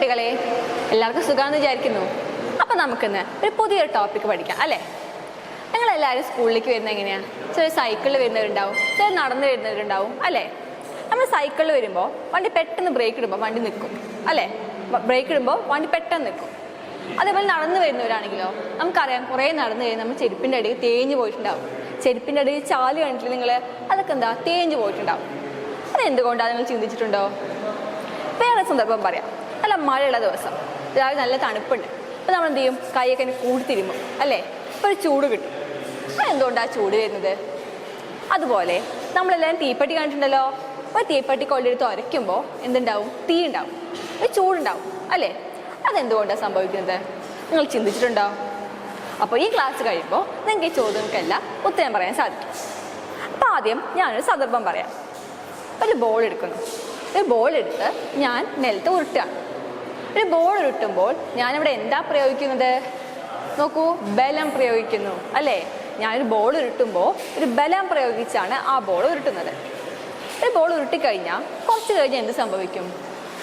കുട്ടികളെ, എല്ലാവർക്കും സുഖമാണെന്ന് വിചാരിക്കുന്നു. അപ്പം നമുക്കിന്ന് ഒരു പുതിയൊരു ടോപ്പിക്ക് പഠിക്കാം അല്ലേ? നിങ്ങളെല്ലാവരും സ്കൂളിലേക്ക് വരുന്നത് എങ്ങനെയാണ്? ചില സൈക്കിളിൽ വരുന്നവരുണ്ടാവും, ചില നടന്നു വരുന്നവരുണ്ടാവും അല്ലേ? നമ്മൾ സൈക്കിളിൽ വരുമ്പോൾ വണ്ടി പെട്ടെന്ന് ബ്രേക്ക് ഇടുമ്പോൾ വണ്ടി നിൽക്കും അല്ലേ? ബ്രേക്ക് ഇടുമ്പോൾ വണ്ടി പെട്ടെന്ന് നിൽക്കും. അതേപോലെ നടന്നു വരുന്നവരാണെങ്കിലോ നമുക്കറിയാം, കുറേ നടന്നു കഴിഞ്ഞാൽ നമ്മൾ ചെരുപ്പിൻ്റെ അടിയിൽ തേഞ്ഞ് പോയിട്ടുണ്ടാവും. ചെരുപ്പിൻ്റെ അടിയിൽ ചാല് കണ്ടിട്ട് നിങ്ങൾ അതൊക്കെ എന്താ തേഞ്ഞ് പോയിട്ടുണ്ടാവും. അതെന്തുകൊണ്ടാണ് നിങ്ങൾ ചിന്തിച്ചിട്ടുണ്ടോ? വേറെ സന്ദർഭം പറയാം. നല്ല മഴയുള്ള ദിവസം, രാവിലെ നല്ല തണുപ്പുണ്ട്. അപ്പോൾ നമ്മൾ എന്ത് ചെയ്യും? കൈയൊക്കെ തന്നെ കൂടി തിരുമ്പും അല്ലേ? അപ്പോൾ ഒരു ചൂട് കിട്ടും. അതെന്തുകൊണ്ടാണ് ചൂട് വരുന്നത്? അതുപോലെ നമ്മളെല്ലാവരും തീപ്പെട്ടി കണ്ടിട്ടുണ്ടല്ലോ. ഒരു തീപ്പെട്ടി കൊള്ളിയെടുത്ത് ഉരയ്ക്കുമ്പോൾ എന്തുണ്ടാവും? തീ ഉണ്ടാവും, ഒരു ചൂടുണ്ടാവും അല്ലേ? അതെന്തുകൊണ്ടാണ് സംഭവിക്കുന്നത്? നിങ്ങൾ ചിന്തിച്ചിട്ടുണ്ടോ? അപ്പോൾ ഈ ക്ലാസ് കഴിയുമ്പോൾ നിങ്ങൾക്ക് ഈ ചോദ്യങ്ങൾക്കെല്ലാം ഉത്തരം പറയാൻ സാധിക്കും. അപ്പോൾ ആദ്യം ഞാനൊരു സന്ദർഭം പറയാം. ഒരു ബോൾ എടുക്കുന്നു. ഒരു ബോൾ എടുത്ത് ഞാൻ നിലത്ത് ഉരുട്ടുകയാണ്. ഒരു ബോൾ ഉരുട്ടുമ്പോൾ ഞാനിവിടെ എന്താ പ്രയോഗിക്കുന്നത്? നോക്കൂ, ബലം പ്രയോഗിക്കുന്നു അല്ലേ? ഞാനൊരു ബോൾ ഉരുട്ടുമ്പോൾ ഒരു ബലം പ്രയോഗിച്ചാണ് ആ ബോൾ ഉരുട്ടുന്നത്. ഒരു ബോൾ ഉരുട്ടിക്കഴിഞ്ഞാൽ കുറച്ച് കഴിഞ്ഞാൽ എന്ത് സംഭവിക്കും?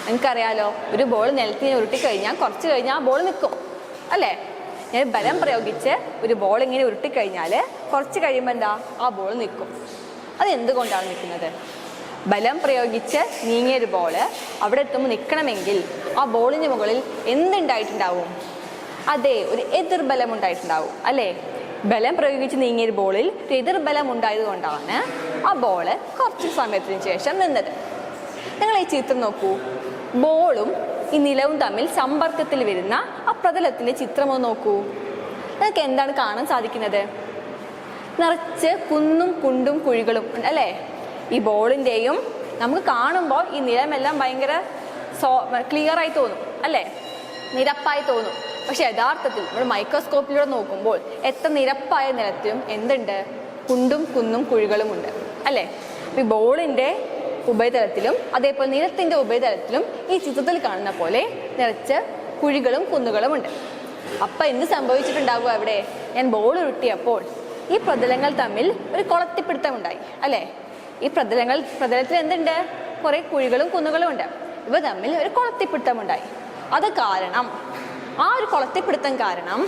നിങ്ങൾക്കറിയാലോ, ഒരു ബോൾ നിലത്ത് ഞാൻ ഉരുട്ടിക്കഴിഞ്ഞാൽ കുറച്ച് കഴിഞ്ഞാൽ ആ ബോൾ നിൽക്കും അല്ലേ? ഞാൻ ബലം പ്രയോഗിച്ച് ഒരു ബോൾ ഇങ്ങനെ ഉരുട്ടിക്കഴിഞ്ഞാൽ കുറച്ച് കഴിയുമ്പോൾ എന്താ? ആ ബോൾ നിൽക്കും. അത് എന്തുകൊണ്ടാണ് നിൽക്കുന്നത്? ബലം പ്രയോഗിച്ച് നീങ്ങിയൊരു ബോള് അവിടെ എത്തുമ്പോൾ നിൽക്കണമെങ്കിൽ ആ ബോളിന് മുകളിൽ എന്തുണ്ടായിട്ടുണ്ടാവും? അതെ, ഒരു എതിർബലം ഉണ്ടായിട്ടുണ്ടാവും അല്ലേ? ബലം പ്രയോഗിച്ച് നീങ്ങിയൊരു ബോളിൽ ഒരു എതിർബലം ഉണ്ടായത് കൊണ്ടാണ് ആ ബോള് കുറച്ച് സമയത്തിന് ശേഷം നിന്നത്. നിങ്ങൾ ഈ ചിത്രം നോക്കൂ. ബോളും ഈ നിലവും തമ്മിൽ സമ്പർക്കത്തിൽ വരുന്ന ആ പ്രതലത്തിൻ്റെ ചിത്രം ഒന്ന് നോക്കൂ. നിങ്ങൾക്ക് എന്താണ് കാണാൻ സാധിക്കുന്നത്? നിറച്ച് കുന്നും കുണ്ടും കുഴികളും അല്ലേ? ഈ ബോളിൻ്റെയും നമുക്ക് കാണുമ്പോൾ ഈ നിലമെല്ലാം ഭയങ്കര ക്ലിയറായി തോന്നും അല്ലേ? നിരപ്പായി തോന്നും. പക്ഷെ യഥാർത്ഥത്തിൽ നമ്മൾ മൈക്രോസ്കോപ്പിലൂടെ നോക്കുമ്പോൾ എത്ര നിരപ്പായ നിലത്തിലും എന്തുണ്ട്? കുണ്ടും കുന്നും കുഴികളും ഉണ്ട് അല്ലേ? ഈ ബോളിൻ്റെ ഉപരിതലത്തിലും അതേപോലെ നിലത്തിൻ്റെ ഉപരിതലത്തിലും ഈ ചിത്രത്തിൽ കാണുന്ന പോലെ നിറച്ച് കുഴികളും കുന്നുകളും ഉണ്ട്. അപ്പം എന്ത് സംഭവിച്ചിട്ടുണ്ടാകും അവിടെ? ഞാൻ ബോൾ ഉരുട്ടിയപ്പോൾ ഈ പ്രതലങ്ങൾ തമ്മിൽ ഒരു കൊളത്തിപ്പിടുത്തം ഉണ്ടായി അല്ലേ? ഈ പ്രതലത്തിൽ എന്തുണ്ട്? കുറേ കുഴികളും കുന്നുകളും ഉണ്ട്. ഇവ തമ്മിൽ ഒരു കൊളത്തിപ്പിടുത്തം ഉണ്ടായി. അത് കാരണം, ആ ഒരു കൊളത്തിപ്പിടുത്തം കാരണം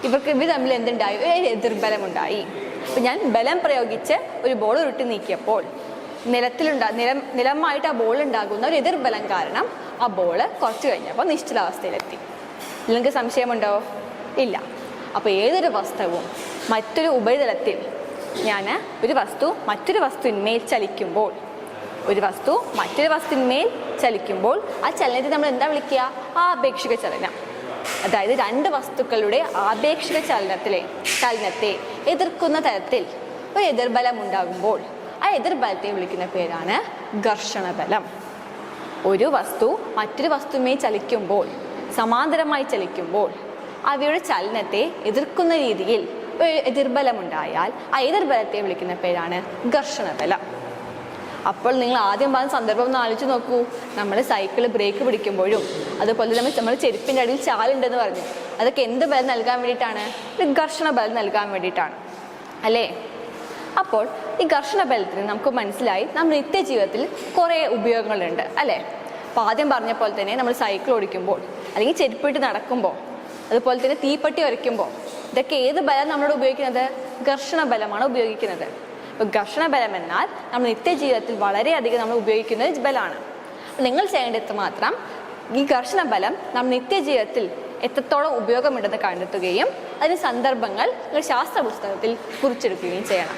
ഇവർ തമ്മിൽ എന്തുണ്ടായി? ഒരു എതിർബലമുണ്ടായി. അപ്പം ഞാൻ ബലം പ്രയോഗിച്ച് ഒരു ബോൾ ഉരുട്ടി നീക്കിയപ്പോൾ നിലമായിട്ട് ആ ബോൾ ഉണ്ടാകുന്ന ഒരു എതിർബലം കാരണം ആ ബോള് കുറച്ച് കഴിഞ്ഞപ്പോൾ നിശ്ചലാവസ്ഥയിലെത്തി. നിങ്ങൾക്ക് സംശയമുണ്ടോ? ഇല്ല. അപ്പോൾ ഏതൊരു വസ്തുവും മറ്റൊരു ഉപരിതലത്തിൽ ഒരു വസ്തു മറ്റൊരു വസ്തുവിന്മേൽ ചലിക്കുമ്പോൾ ആ ചലനത്തെ നമ്മൾ എന്താ വിളിക്കുക? ആപേക്ഷിക ചലനം. അതായത് രണ്ട് വസ്തുക്കളുടെ ആപേക്ഷിക ചലനത്തെ എതിർക്കുന്ന തരത്തിൽ ഒരു എതിർബലം ഉണ്ടാകുമ്പോൾ ആ എതിർബലത്തെ വിളിക്കുന്ന പേരാണ് ഘർഷണബലം. ഒരു വസ്തു മറ്റൊരു വസ്തുവിന്മേൽ ചലിക്കുമ്പോൾ, സമാന്തരമായി ചലിക്കുമ്പോൾ അവയുടെ ചലനത്തെ എതിർക്കുന്ന രീതിയിൽ ഒരു എതിർബലമുണ്ടായാൽ ആ എതിർബലത്തെ വിളിക്കുന്ന പേരാണ് ഘർഷണബലം. അപ്പോൾ നിങ്ങൾ ആദ്യം പറഞ്ഞ സന്ദർഭം ഒന്ന് ആലോചിച്ച് നോക്കൂ. നമ്മൾ സൈക്കിള് ബ്രേക്ക് പിടിക്കുമ്പോഴും അതുപോലെ നമ്മൾ ചെരുപ്പിൻ്റെ അടിയിൽ ചാലുണ്ടെന്ന് പറഞ്ഞു. അതൊക്കെ എന്ത് ബലം നൽകാൻ വേണ്ടിയിട്ടാണ്? ഒരു ഘർഷണ ബലം നൽകാൻ വേണ്ടിയിട്ടാണ് അല്ലേ? അപ്പോൾ ഈ ഘർഷണ ബലത്തിന് നമുക്ക് മനസ്സിലായി നമ്മൾ നിത്യജീവിതത്തിൽ കുറേ ഉപയോഗങ്ങളുണ്ട് അല്ലേ? അപ്പോൾ ആദ്യം പറഞ്ഞ പോലെ തന്നെ നമ്മൾ സൈക്കിൾ ഓടിക്കുമ്പോൾ അല്ലെങ്കിൽ ചെരുപ്പിട്ട് നടക്കുമ്പോൾ അതുപോലെ തന്നെ തീപ്പെട്ടി ഉരയ്ക്കുമ്പോൾ ഇതൊക്കെ ഏത് ബലം നമ്മളോട് ഉപയോഗിക്കുന്നത്? ഘർഷണ ബലമാണ് ഉപയോഗിക്കുന്നത്. അപ്പോൾ ഘർഷണ ബലം എന്നാൽ നമ്മൾ നിത്യജീവിതത്തിൽ വളരെയധികം നമ്മൾ ഉപയോഗിക്കുന്ന ബലമാണ്. നിങ്ങൾ ചെയ്യേണ്ടത് മാത്രം ഈ ഘർഷണ ബലം നമ്മൾ നിത്യജീവിതത്തിൽ എത്രത്തോളം ഉപയോഗമുണ്ടെന്ന് കണ്ടെത്തുകയും അതിന് സന്ദർഭങ്ങൾ ശാസ്ത്ര പുസ്തകത്തിൽ കുറിച്ചെടുക്കുകയും ചെയ്യണം.